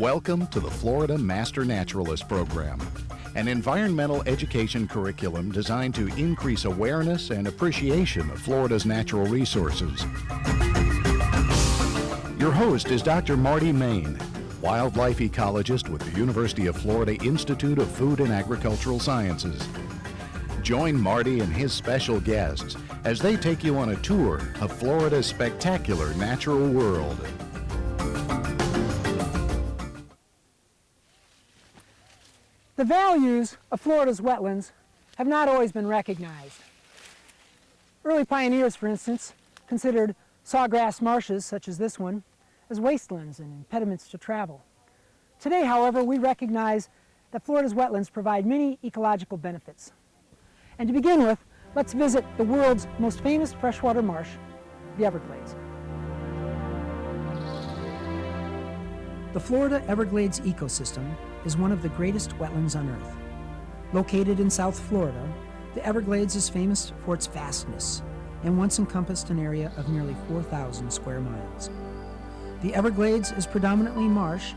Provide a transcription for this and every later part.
Welcome to the Florida Master Naturalist Program, an environmental education curriculum designed to increase awareness and appreciation of Florida's natural resources. Your host is Dr. Marty Main, wildlife ecologist with the University of Florida Institute of Food and Agricultural Sciences. Join Marty and his special guests as they take you on a tour of Florida's spectacular natural world. The values of Florida's wetlands have not always been recognized. Early pioneers, for instance, considered sawgrass marshes, such as this one, as wastelands and impediments to travel. Today, however, we recognize that Florida's wetlands provide many ecological benefits. And to begin with, let's visit the world's most famous freshwater marsh, the Everglades. The Florida Everglades ecosystem is one of the greatest wetlands on Earth. Located in South Florida, the Everglades is famous for its vastness and once encompassed an area of nearly 4,000 square miles. The Everglades is predominantly marsh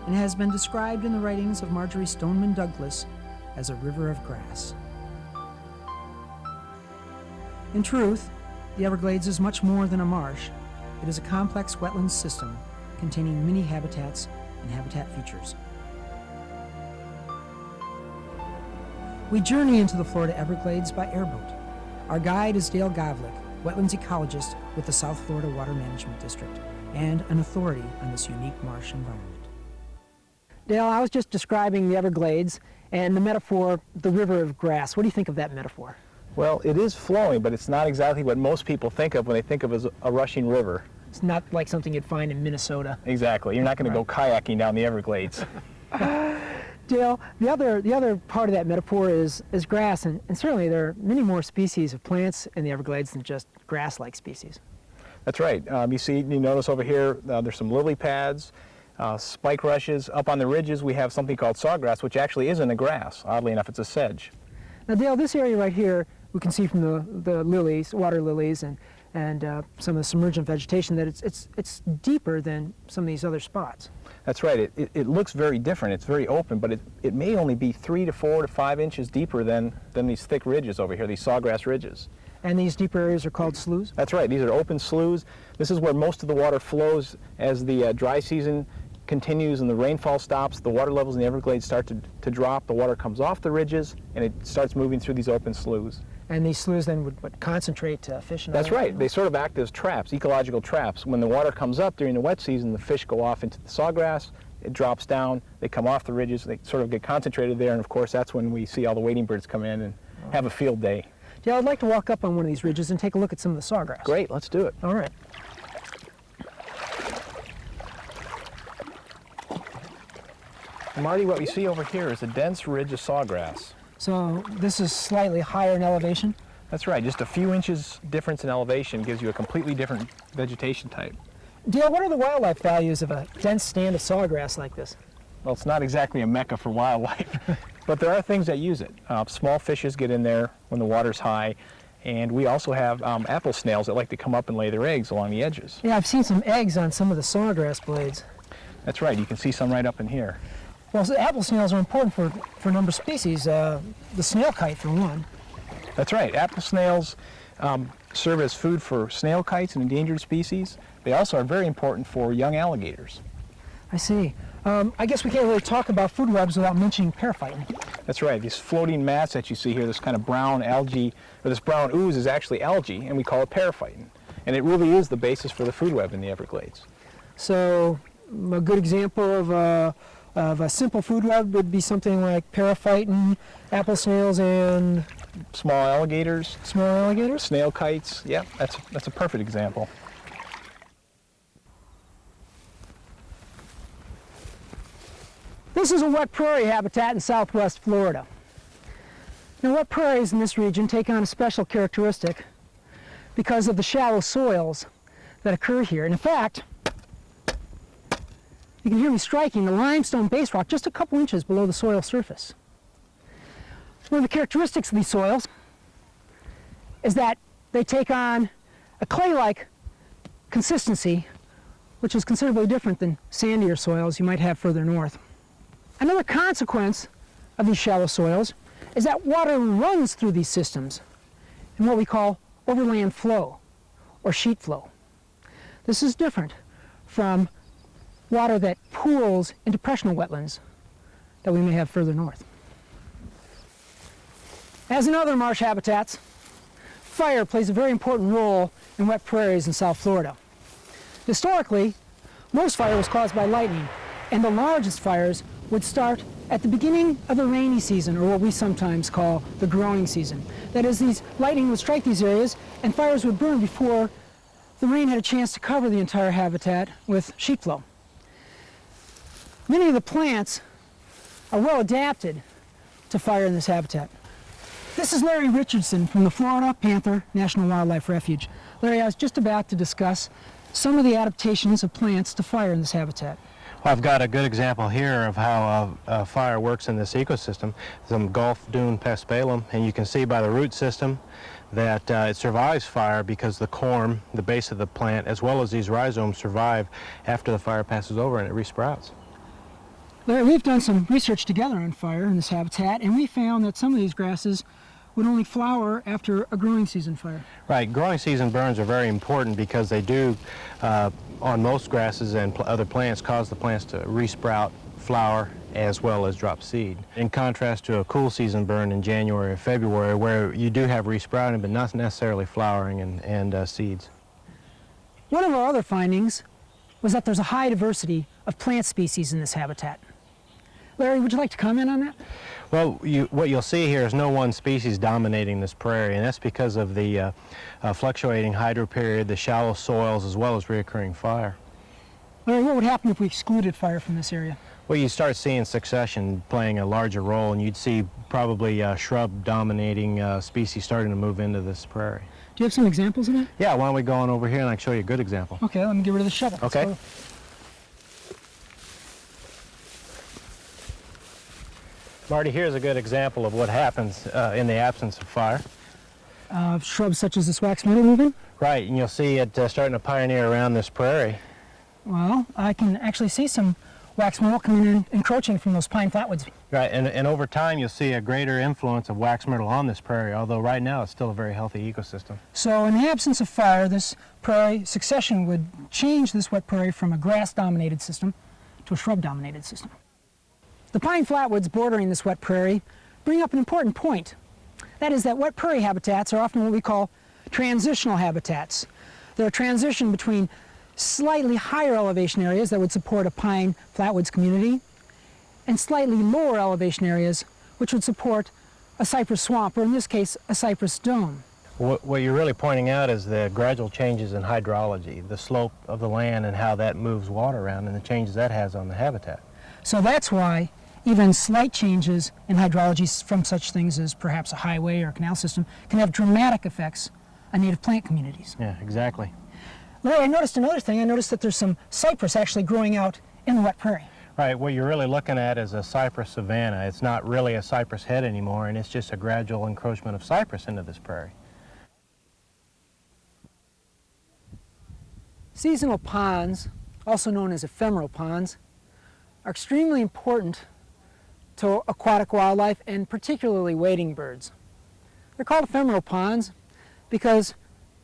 and has been described in the writings of Marjorie Stoneman Douglas as a river of grass. In truth, the Everglades is much more than a marsh. It is a complex wetland system containing many habitats and habitat features. We journey into the Florida Everglades by airboat. Our guide is Dale Govlick, wetlands ecologist with the South Florida Water Management District and an authority on this unique marsh environment. Dale, I was just describing the Everglades and the metaphor, the river of grass. What do you think of that metaphor? Well, it is flowing, but it's not exactly what most people think of when they think of as a rushing river. It's not like something you'd find in Minnesota. Exactly. You're not going to go kayaking down the Everglades. Dale, the other part of that metaphor is grass, and certainly there are many more species of plants in the Everglades than just grass-like species. That's right. You notice over here, there's some lily pads, spike rushes. Up on the ridges, we have something called sawgrass, which actually isn't a grass. Oddly enough, it's a sedge. Now, Dale, this area right here, we can see from the lilies, water lilies, and some of the submergent vegetation that it's deeper than some of these other spots. That's right. It looks very different. It's very open, but it may only be 3 to 4 to 5 inches deeper than these thick ridges over here, these sawgrass ridges. And these deeper areas are called sloughs? That's right. These are open sloughs. This is where most of the water flows as the dry season continues and the rainfall stops. The water levels in the Everglades start to drop. The water comes off the ridges, and it starts moving through these open sloughs. And these sloughs then would concentrate fish and That's right. They sort of act as traps, ecological traps. When the water comes up during the wet season, the fish go off into the sawgrass, it drops down, they come off the ridges, they sort of get concentrated there, and of course that's when we see all the wading birds come in and have a field day. Yeah, I'd like to walk up on one of these ridges and take a look at some of the sawgrass. Great, let's do it. All right. Marty, what we see over here is a dense ridge of sawgrass. So this is slightly higher in elevation? That's right. Just a few inches difference in elevation gives you a completely different vegetation type. Dale, what are the wildlife values of a dense stand of sawgrass like this? Well, it's not exactly a mecca for wildlife, but there are things that use it. Small fishes get in there when the water's high, and we also have apple snails that like to come up and lay their eggs along the edges. Yeah, I've seen some eggs on some of the sawgrass blades. That's right. You can see some right up in here. Well, so apple snails are important for a number of species. The snail kite, for one. That's right. Apple snails serve as food for snail kites and endangered species. They also are very important for young alligators. I see. I guess we can't really talk about food webs without mentioning periphyton. That's right. These floating mats that you see here, this kind of brown algae, or this brown ooze is actually algae, and we call it periphyton. And it really is the basis for the food web in the Everglades. So a good example of a simple food web would be something like periphyton, apple snails, and small alligators. Small alligators? Snail kites. Yeah, that's a perfect example. This is a wet prairie habitat in southwest Florida. Now, wet prairies in this region take on a special characteristic because of the shallow soils that occur here. And in fact, you can hear me striking the limestone base rock just a couple inches below the soil surface. One of the characteristics of these soils is that they take on a clay-like consistency which is considerably different than sandier soils you might have further north. Another consequence of these shallow soils is that water runs through these systems in what we call overland flow or sheet flow. This is different from water that pools in depressional wetlands that we may have further north. As in other marsh habitats, fire plays a very important role in wet prairies in South Florida. Historically, most fire was caused by lightning, and the largest fires would start at the beginning of the rainy season, or what we sometimes call the growing season. That is, these lightning would strike these areas, and fires would burn before the rain had a chance to cover the entire habitat with sheet flow. Many of the plants are well adapted to fire in this habitat. This is Larry Richardson from the Florida Panther National Wildlife Refuge. Larry, I was just about to discuss some of the adaptations of plants to fire in this habitat. Well, I've got a good example here of how fire works in this ecosystem. Some Gulf Dune Paspalum, and you can see by the root system that it survives fire because the corm, the base of the plant, as well as these rhizomes survive after the fire passes over and it resprouts. Larry, we've done some research together on fire in this habitat, and we found that some of these grasses would only flower after a growing season fire. Right, growing season burns are very important because they do, on most grasses and other plants, cause the plants to resprout, flower, as well as drop seed. In contrast to a cool season burn in January or February, where you do have resprouting but not necessarily flowering and seeds. One of our other findings was that there's a high diversity of plant species in this habitat. Larry, would you like to comment on that? Well, what you'll see here is no one species dominating this prairie, and that's because of the fluctuating hydro period, the shallow soils, as well as reoccurring fire. Larry, what would happen if we excluded fire from this area? Well, you start seeing succession playing a larger role, and you'd see probably shrub-dominating species starting to move into this prairie. Do you have some examples of that? Yeah, why don't we go on over here and I can show you a good example. Okay, let me get rid of the shovel. Okay. Marty, here's a good example of what happens in the absence of fire. Shrubs such as this wax myrtle moving? Right, and you'll see it starting to pioneer around this prairie. Well, I can actually see some wax myrtle coming in, encroaching from those pine flatwoods. Right, and over time you'll see a greater influence of wax myrtle on this prairie, although right now it's still a very healthy ecosystem. So in the absence of fire, this prairie succession would change this wet prairie from a grass-dominated system to a shrub-dominated system. The pine flatwoods bordering this wet prairie bring up an important point. That is that wet prairie habitats are often what we call transitional habitats. They're a transition between slightly higher elevation areas that would support a pine flatwoods community and slightly lower elevation areas which would support a cypress swamp, or in this case, a cypress dome. What you're really pointing out is the gradual changes in hydrology, the slope of the land and how that moves water around and the changes that has on the habitat. So that's why even slight changes in hydrology from such things as perhaps a highway or a canal system can have dramatic effects on native plant communities. Yeah, exactly. Larry, I noticed another thing. I noticed that there's some cypress actually growing out in the wet prairie. Right, what you're really looking at is a cypress savanna. It's not really a cypress head anymore, and it's just a gradual encroachment of cypress into this prairie. Seasonal ponds, also known as ephemeral ponds, are extremely important to aquatic wildlife and particularly wading birds. They're called ephemeral ponds because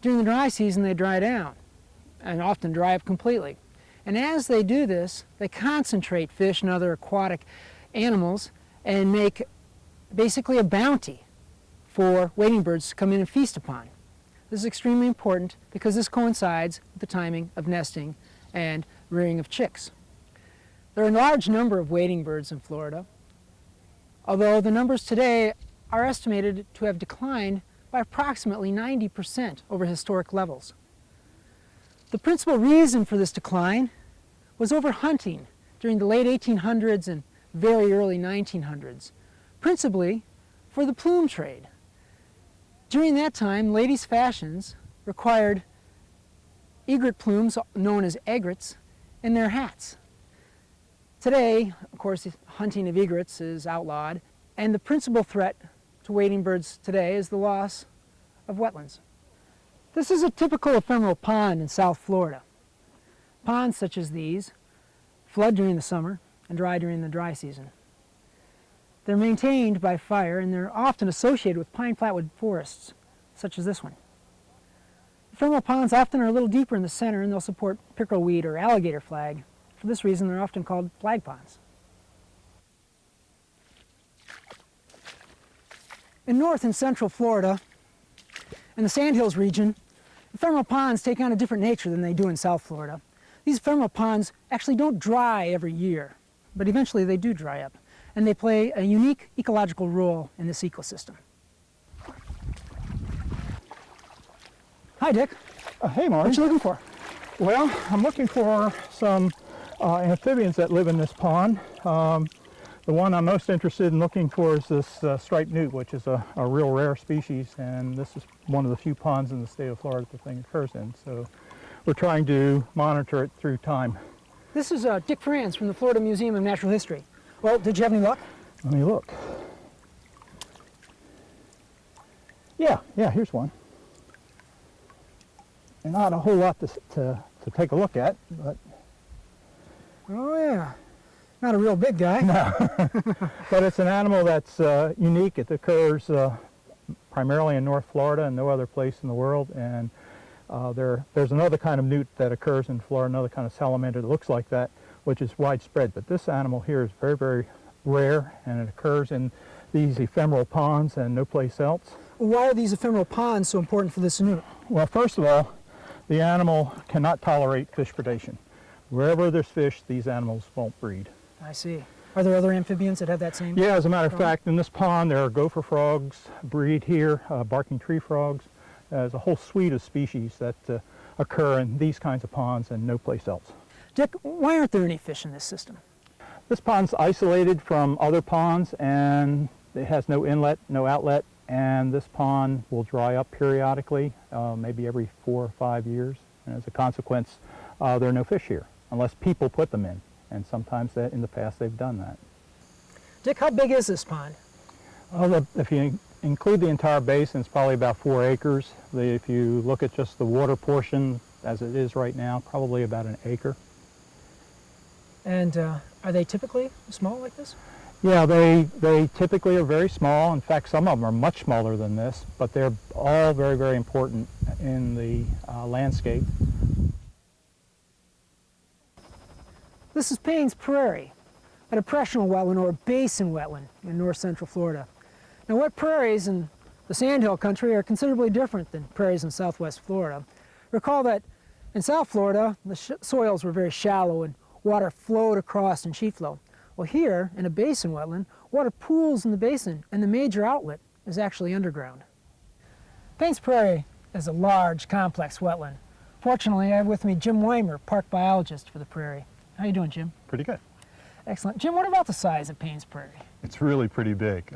during the dry season they dry down and often dry up completely. And as they do this, they concentrate fish and other aquatic animals and make basically a bounty for wading birds to come in and feast upon. This is extremely important because this coincides with the timing of nesting and rearing of chicks. There are a large number of wading birds in Florida, although the numbers today are estimated to have declined by approximately 90% over historic levels. The principal reason for this decline was overhunting during the late 1800s and very early 1900s, principally for the plume trade. During that time, ladies' fashions required egret plumes, known as egrets, in their hats. Today, of course, hunting of egrets is outlawed, and the principal threat to wading birds today is the loss of wetlands. This is a typical ephemeral pond in South Florida. Ponds such as these flood during the summer and dry during the dry season. They're maintained by fire, and they're often associated with pine flatwood forests, such as this one. Ephemeral ponds often are a little deeper in the center, and they'll support pickerelweed or alligator flag. For this reason, they're often called flag ponds. In North and Central Florida, in the Sandhills region, ephemeral ponds take on a different nature than they do in South Florida. These ephemeral ponds actually don't dry every year, but eventually they do dry up, and they play a unique ecological role in this ecosystem. Hi, Dick. Hey, Marty. What you looking for? Well, I'm looking for some amphibians that live in this pond. The one I'm most interested in looking for is this striped newt, which is a real rare species, and this is one of the few ponds in the state of Florida the thing occurs in. So we're trying to monitor it through time. This is Dick Franz from the Florida Museum of Natural History. Well, did you have any luck? Let me look. Yeah, here's one. Not a whole lot to take a look at, but... Oh, yeah. Not a real big guy. No. But it's an animal that's unique. It occurs primarily in North Florida and no other place in the world. And there's another kind of newt that occurs in Florida, another kind of salamander that looks like that, which is widespread. But this animal here is very, very rare, and it occurs in these ephemeral ponds and no place else. Why are these ephemeral ponds so important for this newt? Well, first of all, the animal cannot tolerate fish predation. Wherever there's fish, these animals won't breed. I see. Are there other amphibians that have that same? Yeah, as a matter of fact, in this pond there are gopher frogs breed here, barking tree frogs. There's a whole suite of species that occur in these kinds of ponds and no place else. Dick, why aren't there any fish in this system? This pond's isolated from other ponds, and it has no inlet, no outlet, and this pond will dry up periodically, maybe every 4 or 5 years. And as a consequence, there are no fish here, unless people put them in. And sometimes in the past they've done that. Dick, how big is this pond? Well, if you include the entire basin, it's probably about 4 acres. If you look at just the water portion as it is right now, probably about an acre. And are they typically small like this? Yeah, they typically are very small. In fact, some of them are much smaller than this, but they're all very, very important in the landscape. This is Paynes Prairie, a depressional wetland or a basin wetland in north central Florida. Now, wet prairies in the sandhill country are considerably different than prairies in southwest Florida. Recall that in South Florida, the soils were very shallow and water flowed across in sheet flow. Well, here, in a basin wetland, water pools in the basin, and the major outlet is actually underground. Paynes Prairie is a large, complex wetland. Fortunately, I have with me Jim Weimer, park biologist for the prairie. How you doing, Jim? Pretty good. Excellent. Jim, what about the size of Paynes Prairie? It's really pretty big.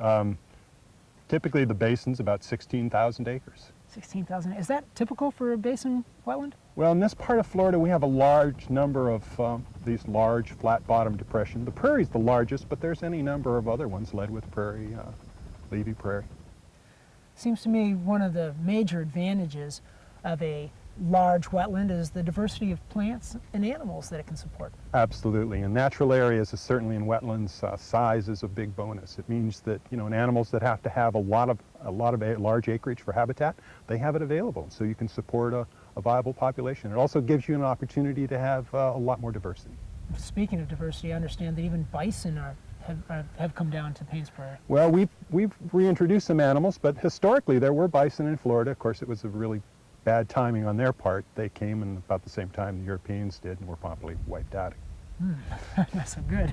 Typically, the basin's about 16,000 acres. 16,000. Is that typical for a basin wetland? Well, in this part of Florida, we have a large number of these large flat-bottom depressions. The prairie's the largest, but there's any number of other ones, Leadwood Prairie, Levy Prairie. Seems to me one of the major advantages of a large wetland is the diversity of plants and animals that it can support. Absolutely. In natural areas, certainly in wetlands, size is a big bonus. It means that, in animals that have to have a lot of large acreage for habitat, they have it available, so you can support a viable population. It also gives you an opportunity to have a lot more diversity. Speaking of diversity, I understand that even bison have come down to Paynes Prairie. Well, we've reintroduced some animals, but historically there were bison in Florida. Of course, it was a really bad timing on their part. They came in about the same time the Europeans did and were promptly wiped out. That's so good.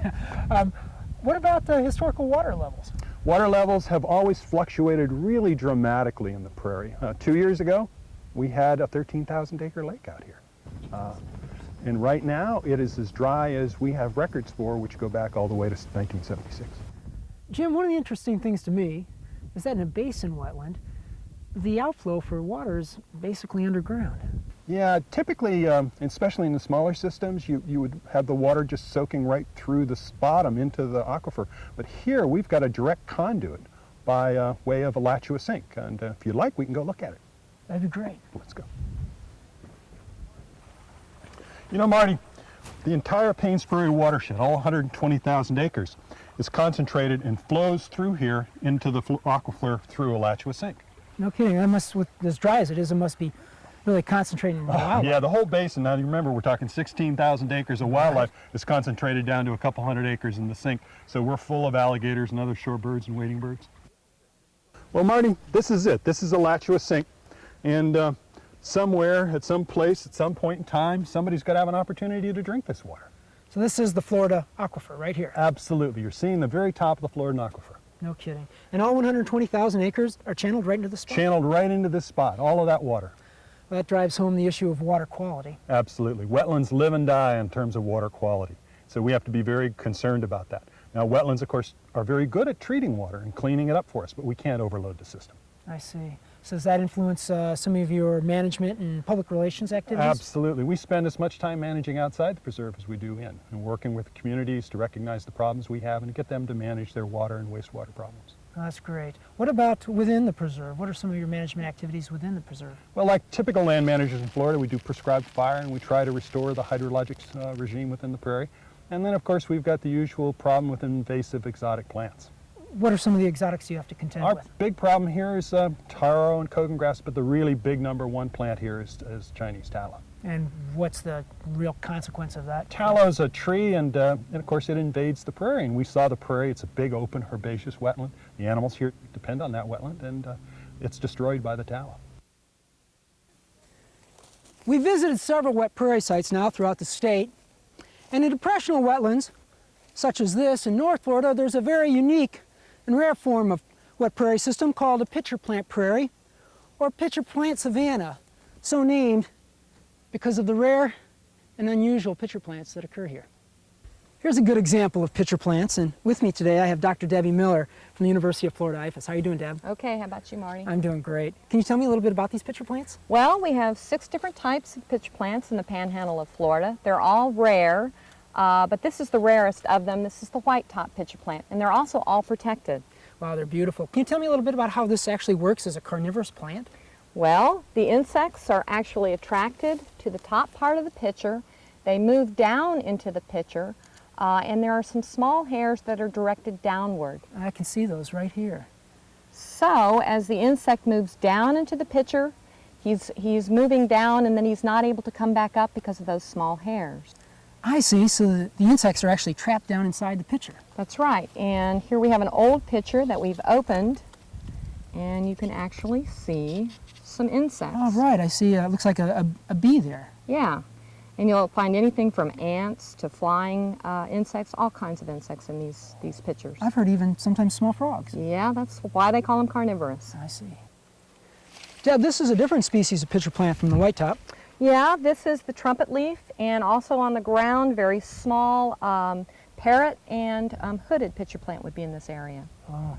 What about the historical water levels? Water levels have always fluctuated really dramatically in the prairie. 2 years ago, we had a 13,000 acre lake out here. And right now, it is as dry as we have records for, which go back all the way to 1976. Jim, one of the interesting things to me is that in a basin wetland, the outflow for water is basically underground. Yeah, typically, especially in the smaller systems, you would have the water just soaking right through the bottom into the aquifer. But here, we've got a direct conduit by way of Alachua Sink. And if you'd like, we can go look at it. That'd be great. Let's go. You know, Marty, the entire Paynes Prairie watershed, all 120,000 acres, is concentrated and flows through here into the aquifer through Alachua Sink. No kidding. That must, with as dry as it is, it must be really concentrating in the wildlife. Yeah, the whole basin, now you remember we're talking 16,000 acres of wildlife is concentrated down to a couple hundred acres in the sink. So we're full of alligators and other shorebirds and wading birds. Well, Marty, this is it. This is Alachua Sink. And somewhere, at some place, at some point in time, somebody's got to have an opportunity to drink this water. So this is the Florida aquifer right here. Absolutely. You're seeing the very top of the Florida aquifer. No kidding. And all 120,000 acres are channeled right into the spot? Channeled right into this spot, all of that water. Well, that drives home the issue of water quality. Absolutely. Wetlands live and die in terms of water quality. So we have to be very concerned about that. Now, wetlands, of course, are very good at treating water and cleaning it up for us, but we can't overload the system. I see. So does that influence some of your management and public relations activities? Absolutely. We spend as much time managing outside the preserve as we do in, and working with communities to recognize the problems we have and get them to manage their water and wastewater problems. Oh, that's great. What about within the preserve? What are some of your management activities within the preserve? Well, like typical land managers in Florida, we do prescribed fire and we try to restore the hydrologic regime within the prairie. And then, of course, we've got the usual problem with invasive exotic plants. What are some of the exotics you have to contend with? Our big problem here is taro and kogan grass, but the really big #1 plant here is Chinese tallow. And what's the real consequence of that? Tallow is a tree, and of course it invades the prairie. And we saw the prairie. It's a big, open, herbaceous wetland. The animals here depend on that wetland, and it's destroyed by the tallow. We visited several wet prairie sites now throughout the state. And in depressional wetlands, such as this in North Florida, there's a very unique and rare form of wet prairie system called a pitcher plant prairie, or pitcher plant savanna, so named because of the rare and unusual pitcher plants that occur here. Here's a good example of pitcher plants, and with me today I have Dr. Debbie Miller from the University of Florida IFAS. How are you doing, Deb? Okay, how about you, Marty? I'm doing great. Can you tell me a little bit about these pitcher plants? Well, we have 6 different types of pitcher plants in the panhandle of Florida. They're all rare, but this is the rarest of them. This is the white top pitcher plant, and they're also all protected. Wow, they're beautiful. Can you tell me a little bit about how this actually works as a carnivorous plant? Well, the insects are actually attracted to the top part of the pitcher. They move down into the pitcher, and there are some small hairs that are directed downward. I can see those right here. So, as the insect moves down into the pitcher, he's moving down, and then he's not able to come back up because of those small hairs. I see, so the insects are actually trapped down inside the pitcher. That's right, and here we have an old pitcher that we've opened, and you can actually see some insects. Oh, right, I see, it looks like a bee there. Yeah, and you'll find anything from ants to flying insects, all kinds of insects in these pitchers. I've heard even sometimes small frogs. Yeah, that's why they call them carnivorous. I see. Deb, this is a different species of pitcher plant from the white top. Yeah, this is the trumpet leaf, and also on the ground, very small parrot and hooded pitcher plant would be in this area. Oh.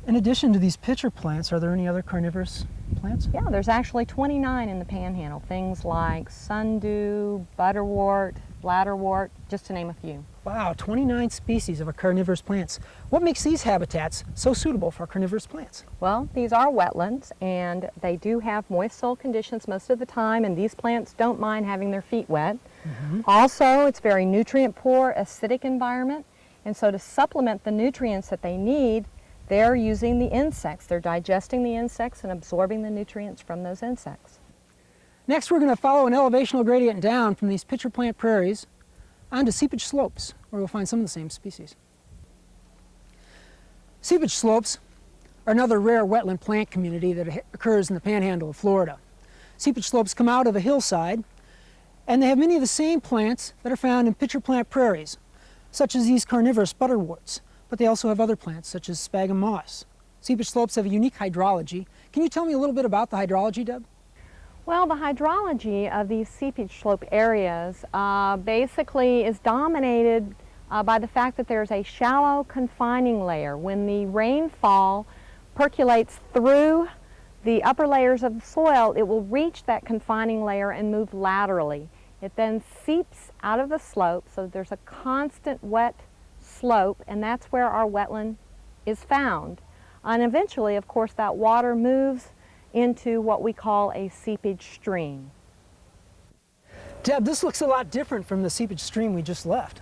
In addition to these pitcher plants, are there any other carnivorous plants? Yeah, there's actually 29 in the panhandle. Things like sundew, butterwort, bladderwort, just to name a few. Wow, 29 species of carnivorous plants. What makes these habitats so suitable for carnivorous plants? Well, these are wetlands, and they do have moist soil conditions most of the time, and these plants don't mind having their feet wet. Also, it's very nutrient poor, acidic environment, and so to supplement the nutrients that they need, they're using the insects. They're digesting the insects and absorbing the nutrients from those insects. Next, we're going to follow an elevational gradient down from these pitcher plant prairies onto seepage slopes, where we'll find some of the same species. Seepage slopes are another rare wetland plant community that occurs in the panhandle of Florida. Seepage slopes come out of a hillside, and they have many of the same plants that are found in pitcher plant prairies, such as these carnivorous butterworts, but they also have other plants such as sphagnum moss. Seepage slopes have a unique hydrology. Can you tell me a little bit about the hydrology, Deb? Well, the hydrology of these seepage slope areas basically is dominated by the fact that there's a shallow confining layer. When the rainfall percolates through the upper layers of the soil, it will reach that confining layer and move laterally. It then seeps out of the slope, so there's a constant wet slope, and that's where our wetland is found. And eventually, of course, that water moves into what we call a seepage stream. Deb, this looks a lot different from the seepage stream we just left.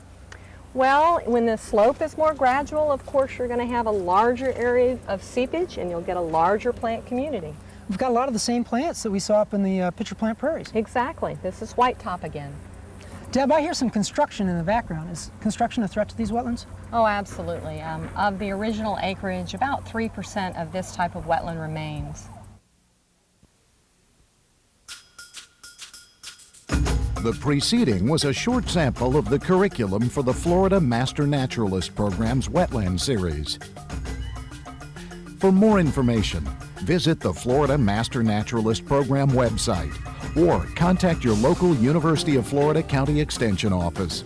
Well, when the slope is more gradual, of course, you're going to have a larger area of seepage and you'll get a larger plant community. We've got a lot of the same plants that we saw up in the pitcher plant prairies. Exactly. This is whitetop again. Deb, I hear some construction in the background. Is construction a threat to these wetlands? Oh, absolutely. Of the original acreage, about 3% of this type of wetland remains. The preceding was a short sample of the curriculum for the Florida Master Naturalist Program's Wetland Series. For more information, visit the Florida Master Naturalist Program website or contact your local University of Florida County Extension office.